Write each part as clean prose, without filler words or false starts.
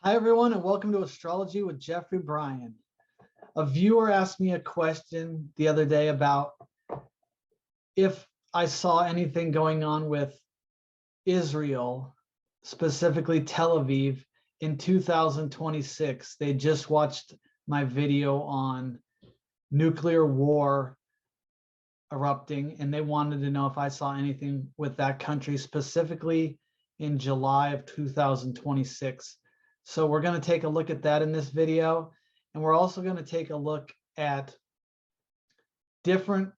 Hi, everyone, and welcome to Astrology with Jeffrey Bryan. A viewer asked me a question the other day about if I saw anything going on with Israel, specifically Tel Aviv, in 2026. They just watched my video on nuclear war erupting, and they wanted to know if I saw anything with that country, specifically in July of 2026. So we're going to take a look at that in this video. And we're also going to take a look at different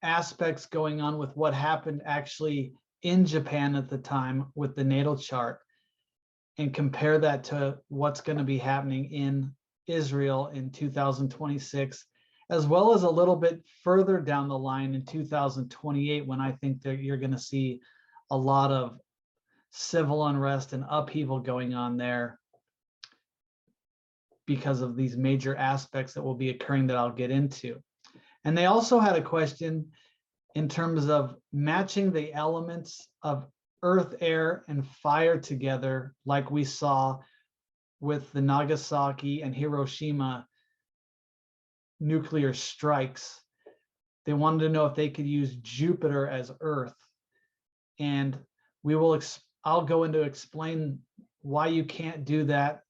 aspects going on with what happened actually in Japan at the time with the natal chart and compare that to what's going to be happening in Israel in 2026, as well as a little bit further down the line in 2028, when I think that you're going to see a lot of civil unrest and upheaval going on there because of these major aspects that will be occurring that I'll get into. And they also had a question in terms of matching the elements of earth, air, and fire together, like we saw with the Nagasaki and Hiroshima nuclear strikes. They wanted to know if they could use Jupiter as earth. And I'll go into explain why you can't do that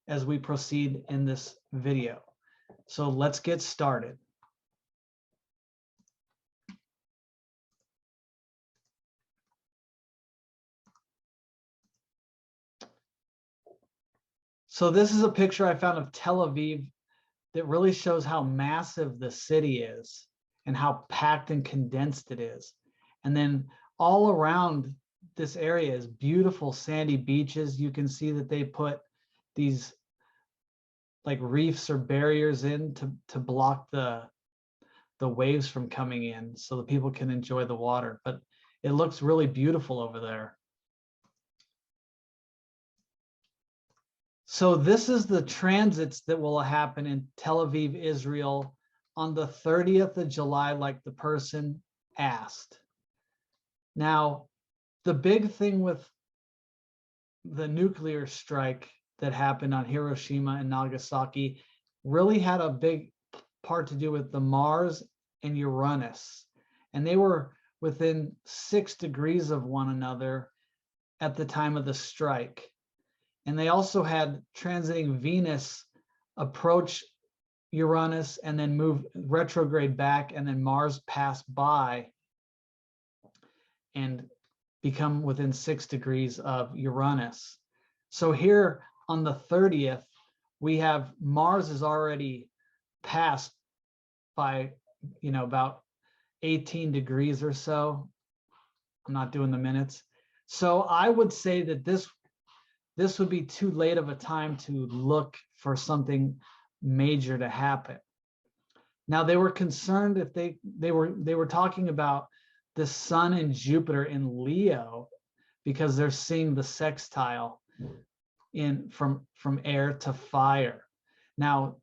as we proceed in this video. So let's get started. So this is a picture I found of Tel Aviv that really shows how massive the city is and how packed and condensed it is. And then all around this area is beautiful sandy beaches. You can see that they put these like reefs or barriers in to block the waves from coming in so that people can enjoy the water. But it looks really beautiful over there. So this is the transits that will happen in Tel Aviv, Israel on the 30th of July, like the person asked. Now, the big thing with the nuclear strike that happened on Hiroshima and Nagasaki really had a big part to do with the Mars and Uranus. And they were within 6 degrees of one another at the time of the strike. And they also had transiting Venus approach Uranus and then move retrograde back, and then Mars pass by and become within 6 degrees of Uranus. So here on the 30th, we have Mars is already passed by, about 18 degrees or so. I'm not doing the minutes. So I would say that this would be too late of a time to look for something major to happen. Now, they were concerned if they were talking about the Sun and Jupiter in Leo, because they're seeing the sextile from air to fire. Now,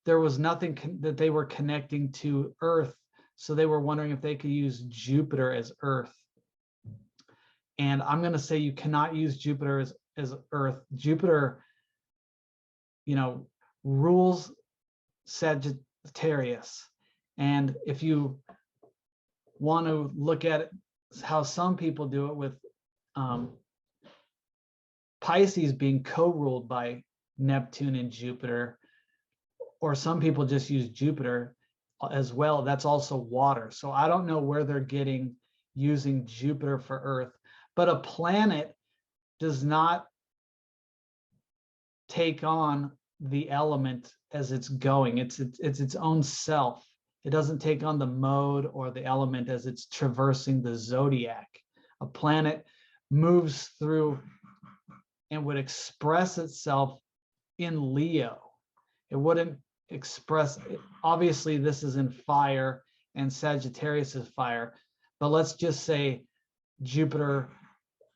there was nothing that they were connecting to Earth, so they were wondering if they could use Jupiter as Earth. And I'm going to say you cannot use Jupiter as Earth. Jupiter, rules Sagittarius. And if you want to look at it, how some people do it with Pisces being co-ruled by Neptune and Jupiter, or some people just use Jupiter as well, that's also water. So I don't know where they're getting using Jupiter for Earth, but a planet does not take on the element as it's going. It's its own self. It doesn't take on the mode or the element as it's traversing the zodiac. A planet moves through and would express itself in Leo. It wouldn't express, obviously this is in fire and Sagittarius is fire, but let's just say Jupiter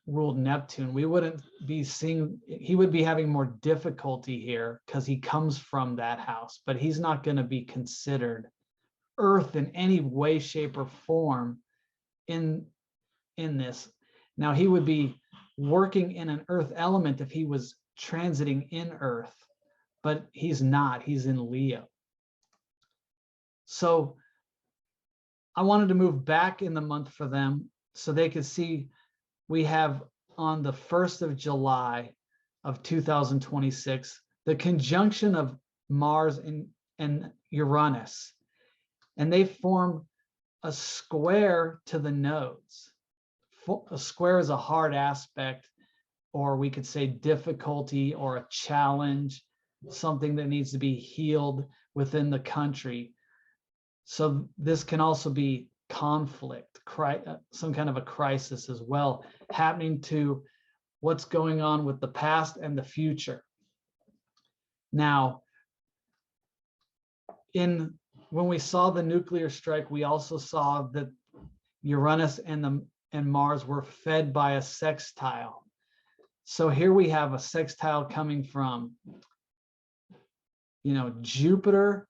ruled Neptune. We wouldn't be seeing, he would be having more difficulty here because he comes from that house, but he's not going to be considered Earth in any way, shape, or form in this. Now, he would be working in an Earth element if he was transiting in Earth, but he's not. He's in Leo. So I wanted to move back in the month for them so they could see we have on the 1st of July of 2026, the conjunction of Mars and Uranus, and they form a square to the nodes. A square is a hard aspect, or we could say difficulty or a challenge, something that needs to be healed within the country. So this can also be conflict, some kind of a crisis as well, happening to what's going on with the past and the future. Now, when we saw the nuclear strike, we also saw that Uranus and Mars were fed by a sextile. So here we have a sextile coming from, Jupiter,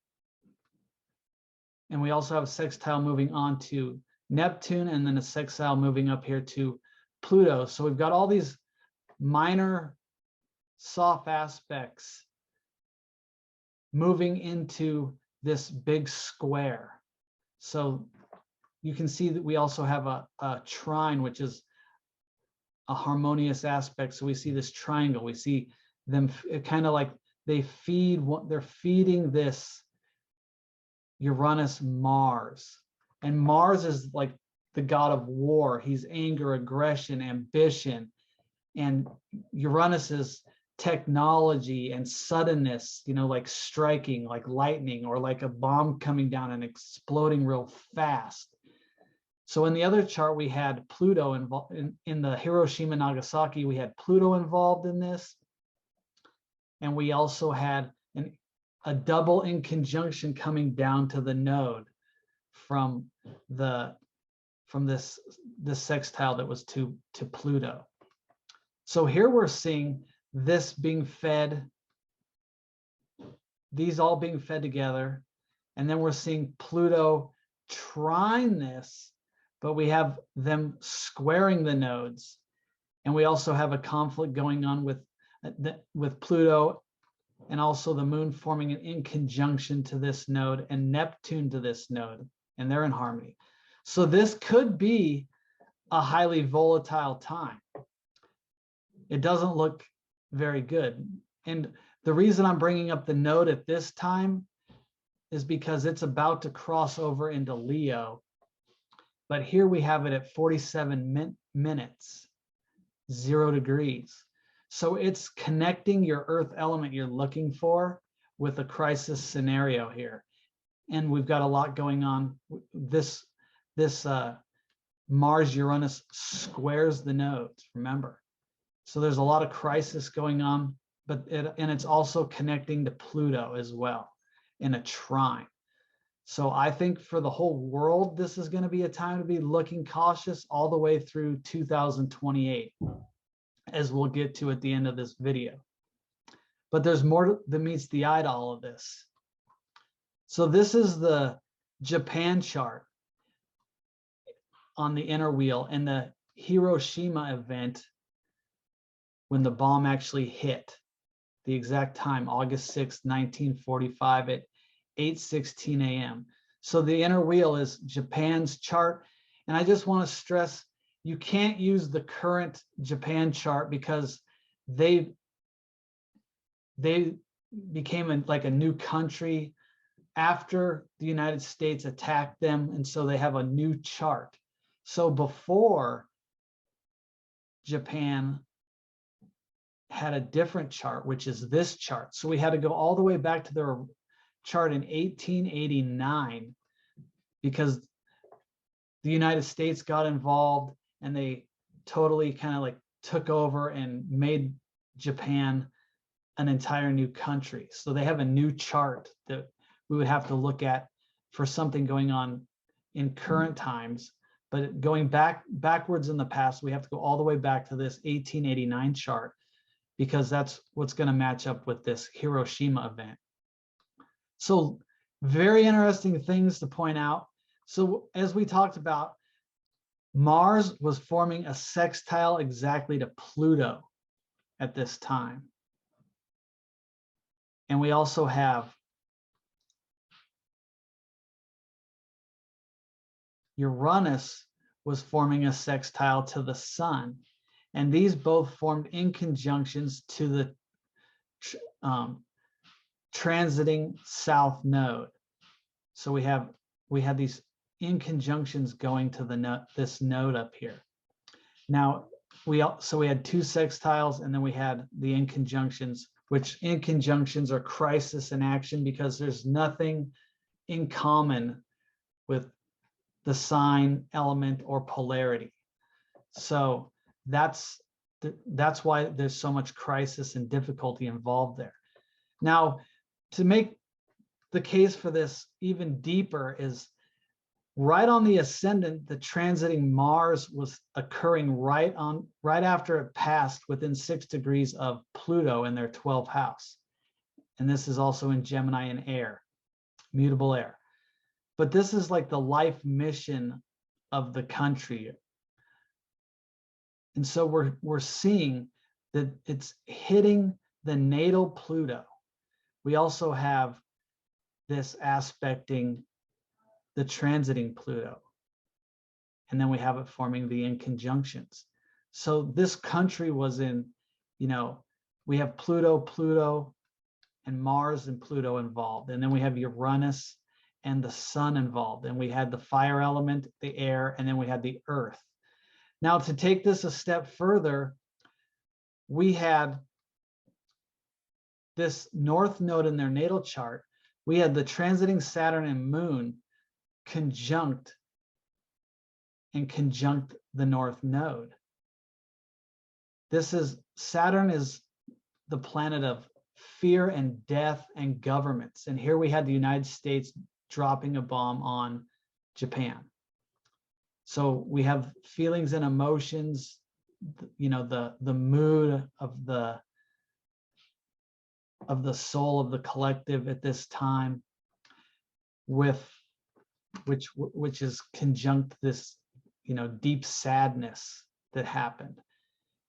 and we also have a sextile moving on to Neptune, and then a sextile moving up here to Pluto. So we've got all these minor soft aspects moving into this big square. So you can see that we also have a trine, which is a harmonious aspect. So we see this triangle. We see them kind of like they're feeding this Uranus Mars. And Mars is like the god of war. He's anger, aggression, ambition. And Uranus is technology and suddenness, like striking, like lightning, or like a bomb coming down and exploding real fast. So in the other chart, we had Pluto involved in the Hiroshima Nagasaki. We had Pluto involved in this. And we also had a double in conjunction coming down to the node from this sextile that was to Pluto. So here we're seeing this being fed, these all being fed together, and then we're seeing Pluto trine this, but we have them squaring the nodes, and we also have a conflict going on with Pluto, and also the moon forming an in conjunction to this node and Neptune to this node, and they're in harmony. So this could be a highly volatile time. It doesn't look very good. And the reason I'm bringing up the node at this time is because it's about to cross over into Leo. But here we have it at 47 minutes, 0 degrees. So it's connecting your earth element you're looking for with a crisis scenario here. And we've got a lot going on. This Mars-Uranus squares the nodes, remember. So there's a lot of crisis going on, and it's also connecting to Pluto as well in a trine. So I think for the whole world, this is going to be a time to be looking cautious all the way through 2028, as we'll get to at the end of this video. But there's more that meets the eye to all of this. So this is the Japan chart on the inner wheel, and the Hiroshima event when the bomb actually hit. The exact time, August 6, 1945 at 8:16 a.m. So the inner wheel is Japan's chart. And I just want to stress, you can't use the current Japan chart because they became like a new country after the United States attacked them. And so they have a new chart. So before, Japan had a different chart, which is this chart. So we had to go all the way back to their chart in 1889 because the United States got involved and they totally kind of like took over and made Japan an entire new country. So they have a new chart that we would have to look at for something going on in current times. But going backwards in the past, we have to go all the way back to this 1889 chart, because that's what's going to match up with this Hiroshima event. So very interesting things to point out. So as we talked about, Mars was forming a sextile exactly to Pluto at this time. And we also have Uranus was forming a sextile to the sun. And these both formed in conjunctions to the transiting south node. So we had these in conjunctions going to the this node up here. Now we had two sextiles, and then we had the in conjunctions, which in conjunctions are crisis in action because there's nothing in common with the sign, element, or polarity. So that's why there's so much crisis and difficulty involved there. Now, to make the case for this even deeper is right on the ascendant, the transiting Mars was occurring right after it passed within 6 degrees of Pluto in their 12th house. And this is also in Gemini and air, mutable air. But this is like the life mission of the country. And so we're seeing that it's hitting the natal Pluto. We also have this aspecting the transiting Pluto. And then we have it forming the in conjunctions. So this country was in, we have Pluto, and Mars and Pluto involved. And then we have Uranus and the sun involved. And we had the fire element, the air, and then we had the earth. Now, to take this a step further, we had this north node in their natal chart. We had the transiting Saturn and Moon conjunct the north node. Saturn is the planet of fear and death and governments. And here we had the United States dropping a bomb on Japan. So we have feelings and emotions, the mood of the soul of the collective at this time, which is conjunct this, deep sadness that happened.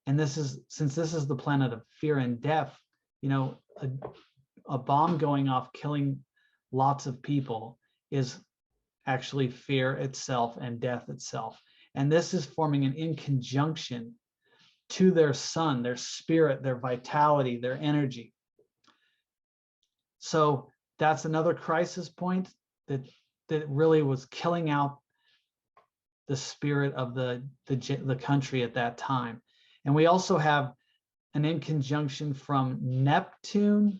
And since this is the planet of fear and death, a bomb going off, killing lots of people is actually fear itself and death itself. And this is forming an in conjunction to their sun, their spirit, their vitality, their energy. So that's another crisis point that really was killing out the spirit of the country at that time. And we also have an in conjunction from Neptune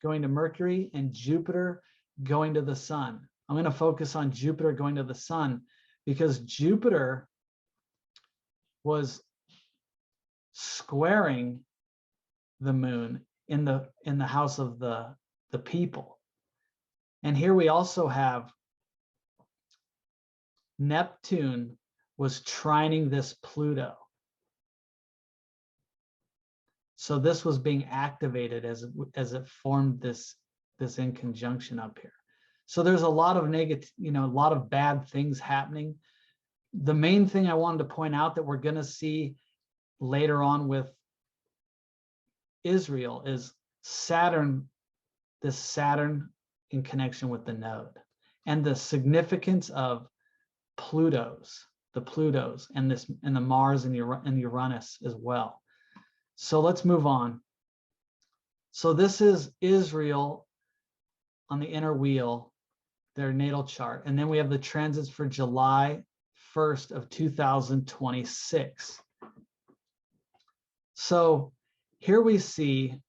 going to Mercury and Jupiter going to the sun. I'm going to focus on Jupiter going to the sun because Jupiter was squaring the moon in the house of the people. And here we also have Neptune was trining this Pluto. So this was being activated as it formed this in conjunction up here. So there's a lot of negative, a lot of bad things happening. The main thing I wanted to point out that we're going to see later on with Israel is Saturn, this Saturn in connection with the node, and the significance of the Plutos, and the Mars and Uranus as well. So let's move on. So this is Israel on the inner wheel, their natal chart. And then we have the transits for July 1st of 2026. So here we see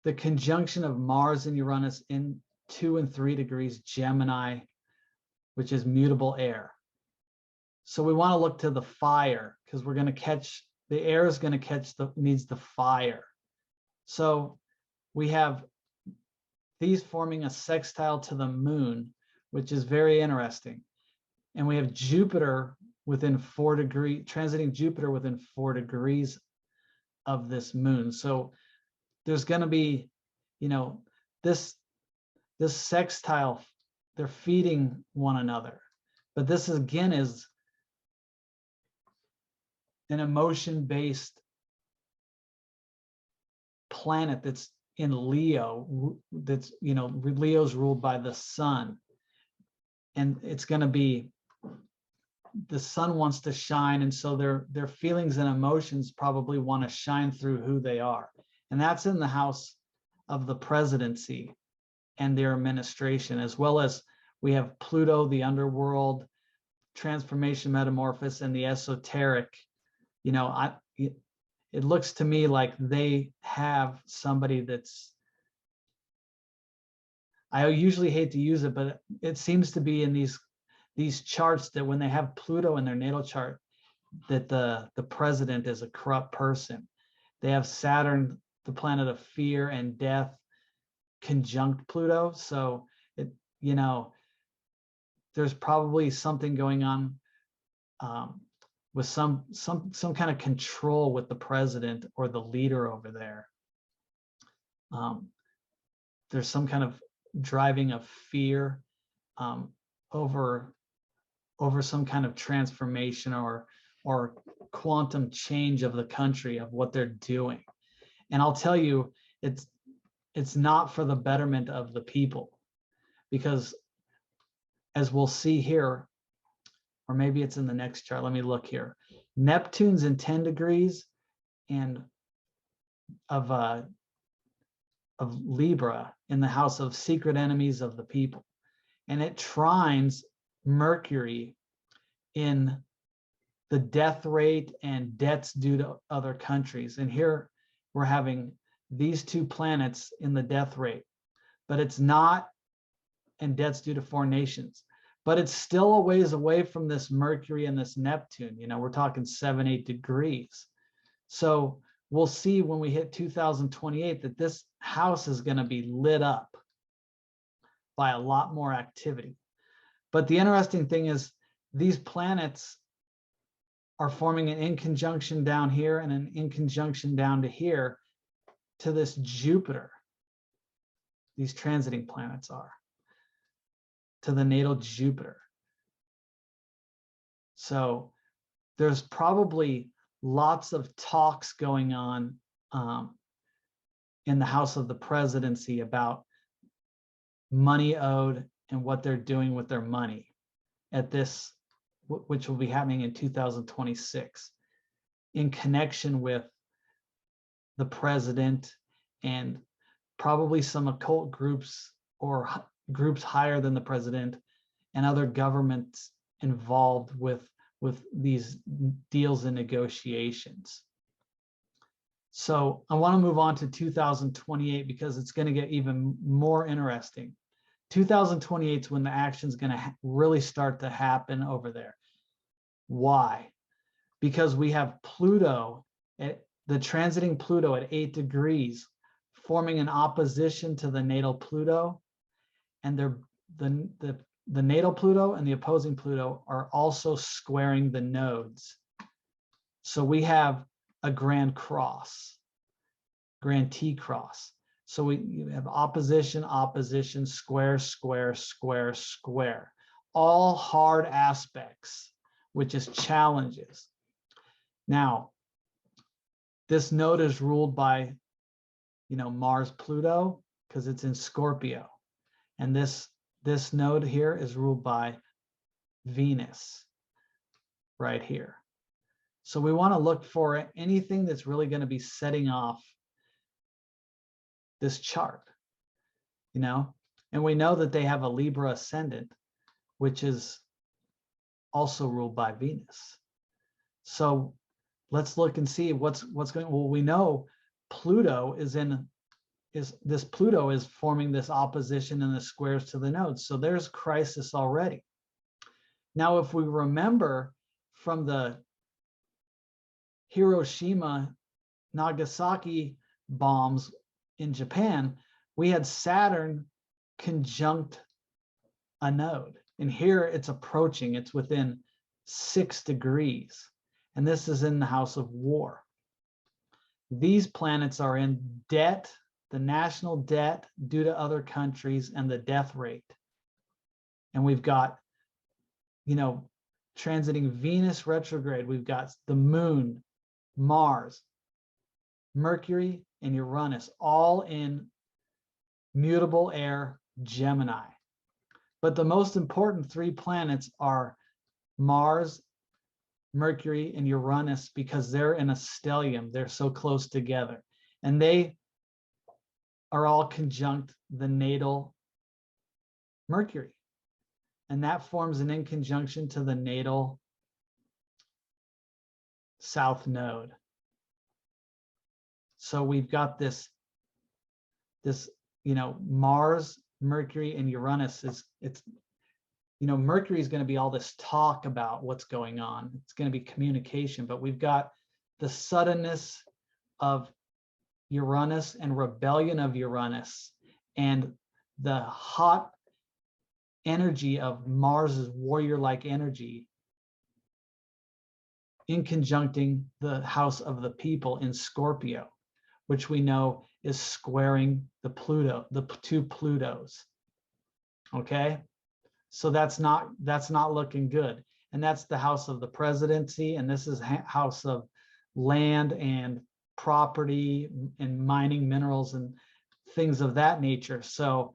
the conjunction of Mars and Uranus in 2 and 3 degrees Gemini, which is mutable air. So we want to look to the fire because we're going to catch, the air is going to needs the fire. So we have these forming a sextile to the moon, which is very interesting. And we have Jupiter within 4 degrees, transiting Jupiter within 4 degrees of this moon. So there's going to be, this sextile, they're feeding one another. But this again is an emotion-based planet that's in Leo, that's, Leo's ruled by the sun. And it's going to be, the sun wants to shine. And so their feelings and emotions probably want to shine through who they are. And that's in the house of the presidency and their administration, as well as we have Pluto, the underworld, transformation, metamorphosis, and the esoteric. It looks to me like they have somebody that's, I usually hate to use it, but it seems to be in these charts that when they have Pluto in their natal chart, that the president is a corrupt person. They have Saturn, the planet of fear and death, conjunct Pluto. So there's probably something going on with some kind of control with the president or the leader over there. There's some kind of driving of fear over some kind of transformation or quantum change of the country, of what they're doing. And I'll tell you, it's not for the betterment of the people, because as we'll see here, or maybe it's in the next chart, let me look here. Neptune's in 10 degrees and of Libra in the house of secret enemies of the people. And it trines Mercury in the death rate and debts due to other countries. And here we're having these two planets in the death rate, but it's not in debts due to foreign nations. But it's still a ways away from this Mercury and this Neptune. We're talking 7-8 degrees. So we'll see when we hit 2028 that this house is going to be lit up by a lot more activity. But the interesting thing is these planets are forming an in conjunction down here and an in conjunction down to here to this Jupiter. These transiting planets are to the natal Jupiter. So there's probably lots of talks going on in the house of the presidency about money owed and what they're doing with their money at this, which will be happening in 2026, in connection with the president and probably some occult groups or groups higher than the president and other governments involved with these deals and negotiations. So I want to move on to 2028 because it's going to get even more interesting. 2028 is when the action is going to really start to happen over there. Why? Because we have Pluto, the transiting Pluto at 8 degrees, forming an opposition to the natal Pluto, and the natal Pluto and the opposing Pluto are also squaring the nodes. So we have a grand cross, grand T cross. So we have opposition, opposition, square, square, square, square, all hard aspects, which is challenges. Now, this node is ruled by, Mars, Pluto, because it's in Scorpio. And this node here is ruled by Venus right here. So we want to look for anything that's really going to be setting off this chart, and we know that they have a Libra ascendant, which is also ruled by Venus. So let's look and see what's going on. Well, we know Pluto this Pluto is forming this opposition and the squares to the nodes. So there's crisis already. Now, if we remember from the Hiroshima, Nagasaki bombs in Japan, we had Saturn conjunct a node. And here it's approaching, it's within 6 degrees. And this is in the house of war. These planets are in debt, the national debt due to other countries, and the death rate. And we've got, transiting Venus retrograde. We've got the moon, Mars, Mercury, and Uranus, all in mutable air Gemini. But the most important three planets are Mars, Mercury, and Uranus, because they're in a stellium. They're so close together. And they are all conjunct the natal Mercury. And that forms an inconjunction to the natal south node. So we've got this, Mars, Mercury, and Uranus Mercury is going to be all this talk about what's going on. It's going to be communication, but we've got the suddenness of Uranus and rebellion of Uranus and the hot energy of Mars's warrior-like energy in conjuncting the house of the people in Scorpio, which we know is squaring the two Plutos. Okay, so that's not looking good. And that's the house of the presidency, and this is house of land and property and mining minerals and things of that nature. So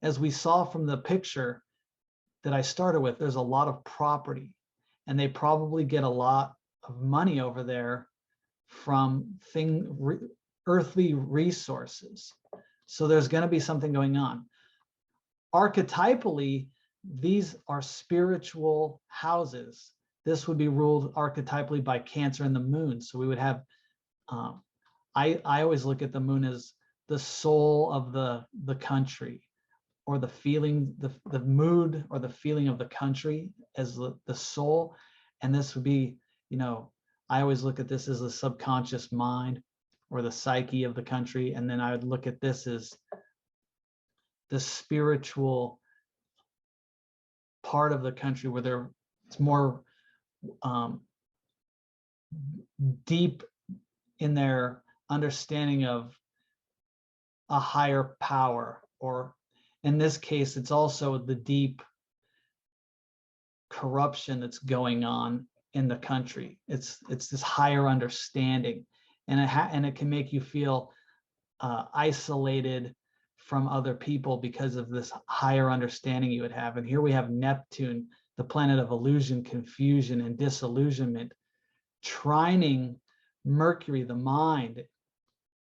as we saw from the picture that I started with, there's a lot of property, and they probably get a lot of money over there from earthly resources. So there's going to be something going on. Archetypally, these are spiritual houses. This would be ruled archetypally by Cancer and the moon. So we would have, I always look at the moon as the soul of the country, or the feeling, the mood or the feeling of the country as the soul. And this would be, I always look at this as the subconscious mind or the psyche of the country. And then I would look at this as the spiritual part of the country where it's more deep in their understanding of a higher power, or in this case, it's also the deep corruption that's going on in the country. It's this higher understanding, and it can make you feel isolated from other people because of this higher understanding you would have. And here we have Neptune, the planet of illusion, confusion, and disillusionment, trining Mercury, the mind,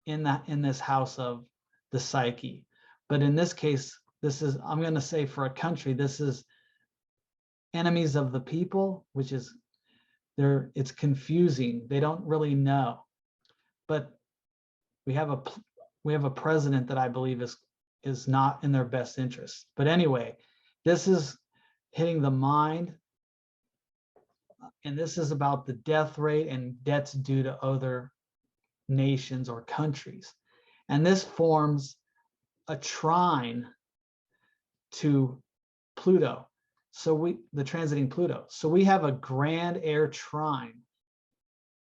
in this house of the psyche. But in this case, this is, I'm going to say for a country, this is enemies of the people, which is it's confusing. They don't really know. But we have a president that I believe is not in their best interest. But anyway, this is hitting the mind, and this is about the death rate and debts due to other nations or countries. And this forms a trine to Pluto. So the transiting Pluto. So we have a grand air trine,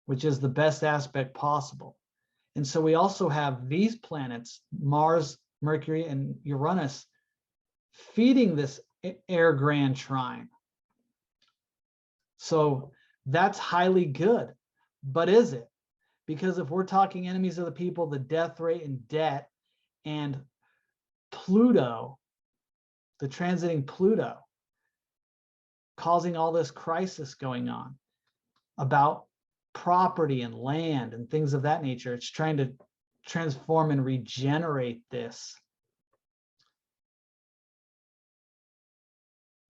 which is the best aspect possible. And so we also have these planets, Mars, Mercury, and Uranus, feeding this air grand trine. So that's highly good. But is it? Because if we're talking enemies of the people, the death rate and debt, and Pluto, the transiting Pluto, causing all this crisis going on about property and land and things of that nature. It's trying to transform and regenerate this.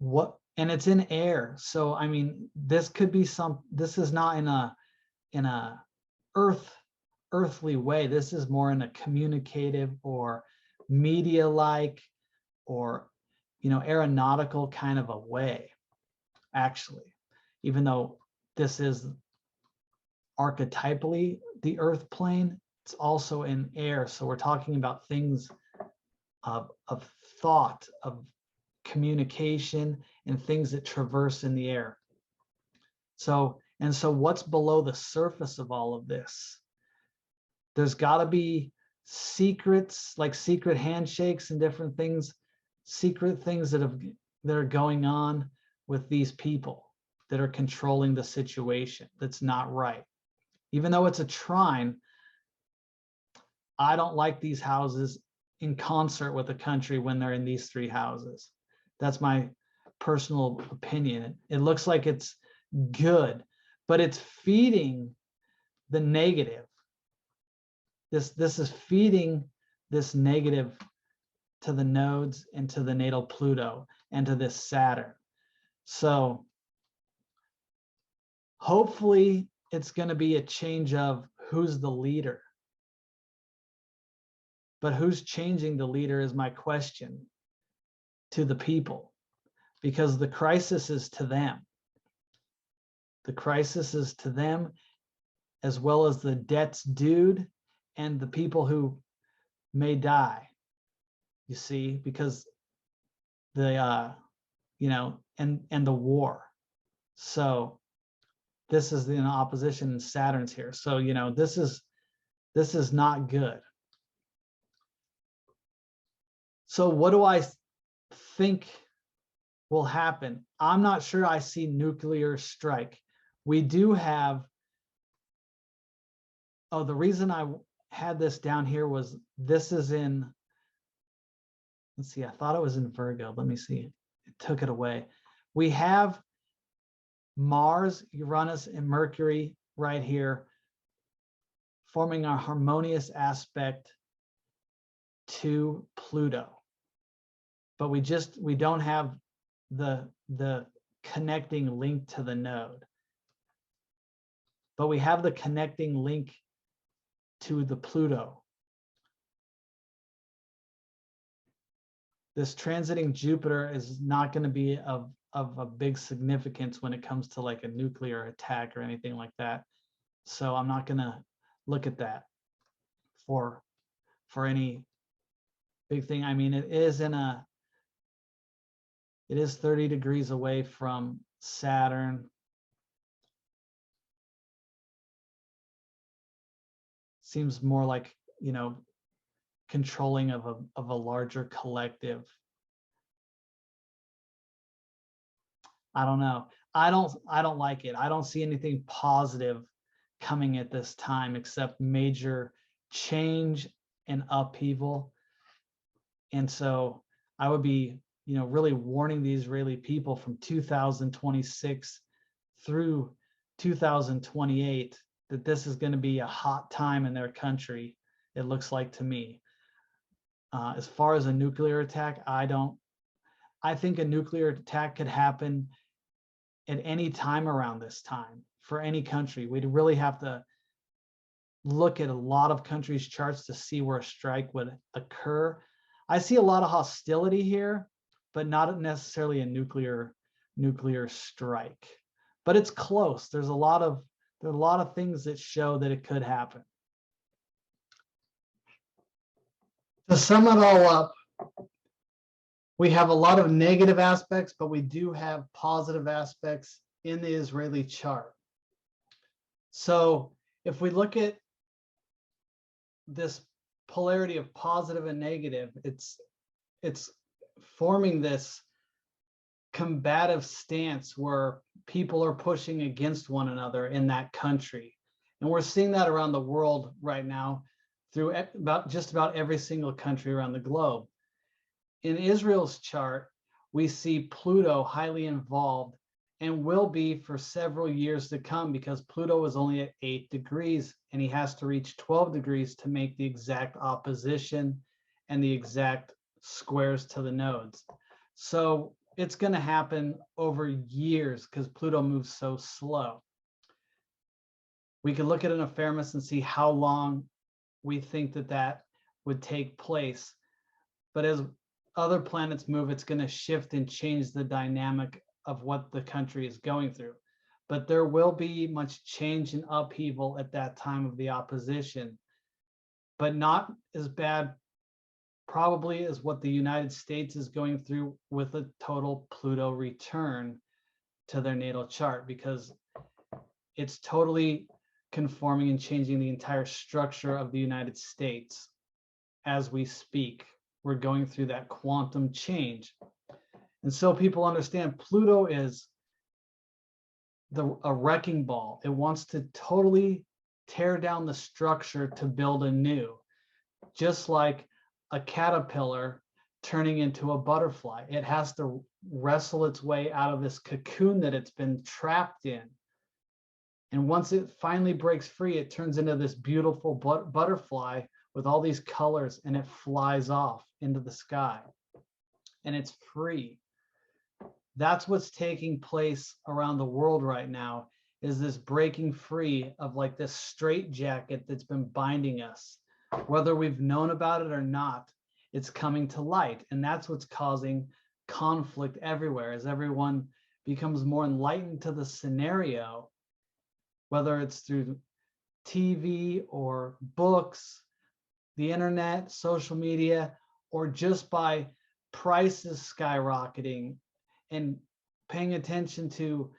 And it's in air. So, I mean, this could be this is not in a earthly way. This is more in a communicative or media-like or, aeronautical kind of a way, actually, even though this is archetypally the earth plane, it's also in air. So we're talking about things of thought, of communication, and things that traverse in the air. So what's below the surface of all of this? There's got to be secrets, like secret handshakes and different things, secret things that are going on with these people that are controlling the situation that's not right. Even though it's a trine, I don't like these houses in concert with the country when they're in these three houses. That's my personal opinion. It looks like it's good, but it's feeding the negative. This is feeding this negative to the nodes and to the natal Pluto and to this Saturn. So hopefully it's going to be a change of who's the leader. But who's changing the leader is my question to the people, because the crisis is to them. The crisis is to them, as well as the debts due and the people who may die, you see, because the and the war. So this is in opposition, and Saturn's here. So this is not good. So what do I think will happen? I'm not sure I see nuclear strike. We do have, the reason I had this down here was this is in, let's see, I thought it was in Virgo. Let me see. It took it away. We have Mars, Uranus, and Mercury right here forming a harmonious aspect to Pluto. But we don't have the connecting link to the node. But we have the connecting link to the Pluto. This transiting Jupiter is not going to be of a big significance when it comes to like a nuclear attack or anything like that. So I'm not going to look at that for any big thing. I mean, it is 30 degrees away from Saturn. Seems more like, controlling of a larger collective. I don't know. I don't like it. I don't see anything positive coming at this time except major change and upheaval. And so I would be, really warning the Israeli people from 2026 through 2028 that this is going to be a hot time in their country, it looks like to me. As far as a nuclear attack, I think a nuclear attack could happen at any time around this time for any country. We'd really have to look at a lot of countries' charts to see where a strike would occur. I see a lot of hostility here, but not necessarily a nuclear strike. But it's close. There are a lot of things that show that it could happen. To sum it all up, we have a lot of negative aspects, but we do have positive aspects in the Israeli chart. So if we look at this polarity of positive and negative, it's forming this combative stance where people are pushing against one another in that country. And we're seeing that around the world right now through just about every single country around the globe. In Israel's chart, we see Pluto highly involved and will be for several years to come, because Pluto is only at 8 degrees and he has to reach 12 degrees to make the exact opposition and the exact squares to the nodes. So it's going to happen over years because Pluto moves so slow. We can look at an ephemeris and see how long we think that would take place. But as other planets move, it's going to shift and change the dynamic of what the country is going through. But there will be much change and upheaval at that time of the opposition, but not as bad probably as what the United States is going through with a total Pluto return to their natal chart, because it's totally conforming and changing the entire structure of the United States as we speak. We're going through that quantum change. And so people understand Pluto is a wrecking ball. It wants to totally tear down the structure to build anew. just like a caterpillar turning into a butterfly. It has to wrestle its way out of this cocoon that it's been trapped in. And once it finally breaks free, it turns into this beautiful butterfly with all these colors, and it flies off into the sky. And it's free. That's what's taking place around the world right now, is this breaking free of like this straitjacket that's been binding us. Whether we've known about it or not, it's coming to light. And that's what's causing conflict everywhere, as everyone becomes more enlightened to the scenario, whether it's through TV or books, the internet, social media, or just by prices skyrocketing and paying attention to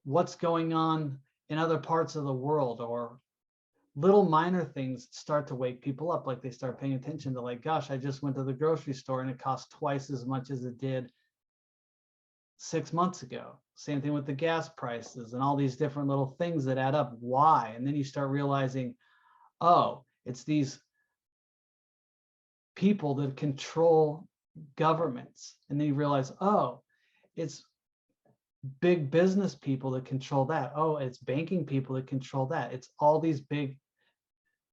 what's going on in other parts of the world, or little minor things start to wake people up. Like they start paying attention to, like, gosh, I just went to the grocery store and it cost twice as much as it did 6 months ago. Same thing with the gas prices and all these different little things that add up. Why? And then you start realizing, oh, it's these people that control governments. And then you realize, oh, it's big business people that control that. Oh, it's banking people that control that. It's all these big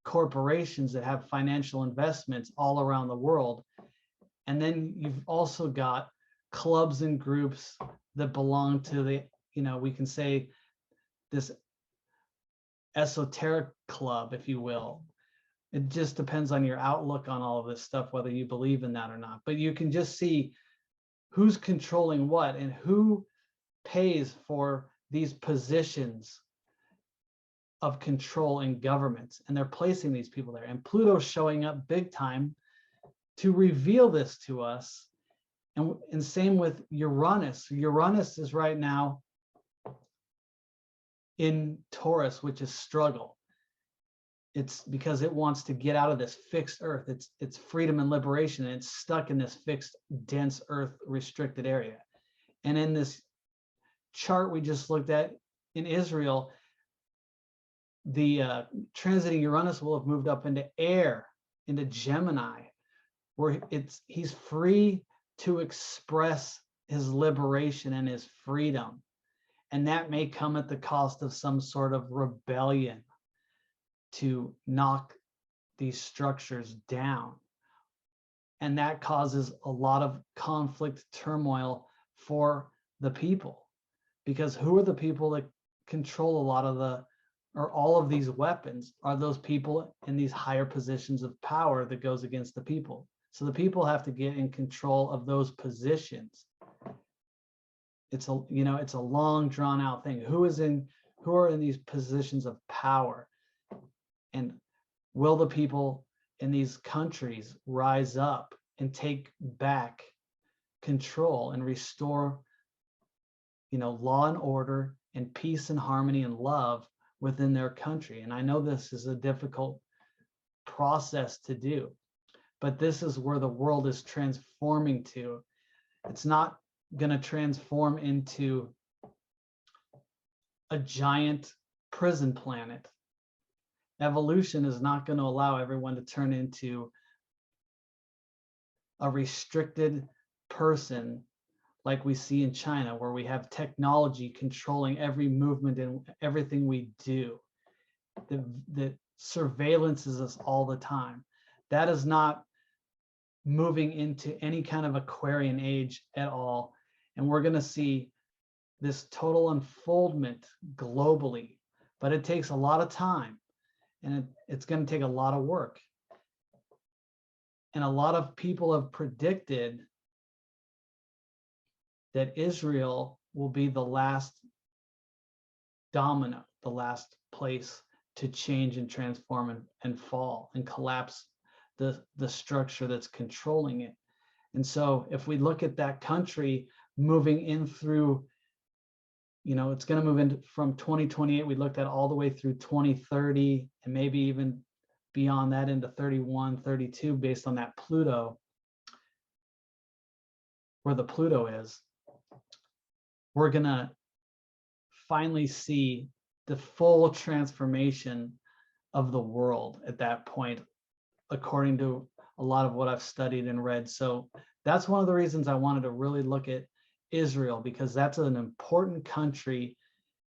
corporations that have financial investments all around the world. And then you've also got clubs and groups that belong to the, we can say this esoteric club, if you will. It just depends on your outlook on all of this stuff, whether you believe in that or not. But you can just see who's controlling what and who pays for these positions of control in governments. And they're placing these people there. And Pluto's showing up big time to reveal this to us. And same with Uranus. Uranus is right now in Taurus, which is struggle. It's because it wants to get out of this fixed earth. It's freedom and liberation, and it's stuck in this fixed, dense earth restricted area. And in this chart we just looked at in Israel, the transiting Uranus will have moved up into air, into Gemini, where he's free to express his liberation and his freedom. And that may come at the cost of some sort of rebellion to knock these structures down. And that causes a lot of conflict, turmoil for the people, because who are the people that control a lot of or all of these weapons? Are those people in these higher positions of power that goes against the people. So the people have to get in control of those positions. It's a long drawn out thing. Who are in these positions of power? And will the people in these countries rise up and take back control and restore, law and order and peace and harmony and love within their country? And I know this is a difficult process to do, but this is where the world is transforming to. It's not going to transform into a giant prison planet. Evolution is not going to allow everyone to turn into a restricted person like we see in China, where we have technology controlling every movement and everything we do. The surveillance is us all the time. That is not moving into any kind of Aquarian age at all. And we're going to see this total unfoldment globally, but it takes a lot of time, and it's going to take a lot of work. And a lot of people have predicted that Israel will be the last domino, the last place to change and transform and fall and collapse the structure that's controlling it. And so if we look at that country moving in through, it's going to move into from 2028, we looked at all the way through 2030, and maybe even beyond that into 31, 32, based on that Pluto, where the Pluto is. We're going to finally see the full transformation of the world at that point according to a lot of what I've studied and read. So that's one of the reasons I wanted to really look at Israel, because that's an important country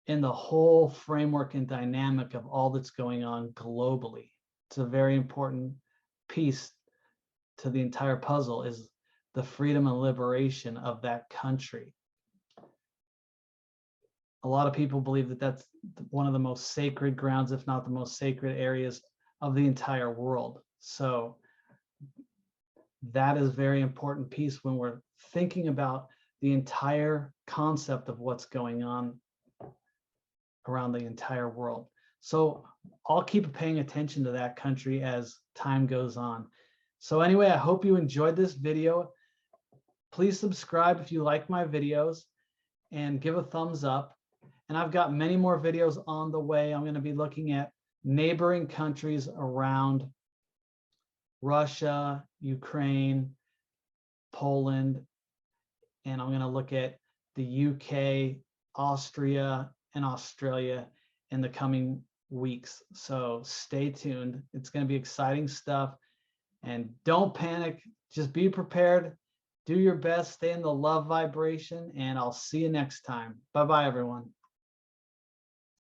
in the whole framework and dynamic of all that's going on globally. It's a very important piece to the entire puzzle, is the freedom and liberation of that country. A lot of people believe that that's one of the most sacred grounds, if not the most sacred areas of the entire world. So that is a very important piece when we're thinking about the entire concept of what's going on around the entire world. So I'll keep paying attention to that country as time goes on. So anyway, I hope you enjoyed this video. Please subscribe if you like my videos and give a thumbs up. And I've got many more videos on the way. I'm going to be looking at neighboring countries around Russia, Ukraine, Poland, and I'm going to look at the UK, Austria, and Australia in the coming weeks. So stay tuned. It's going to be exciting stuff. And don't panic. Just be prepared. Do your best. Stay in the love vibration. And I'll see you next time. Bye-bye, everyone.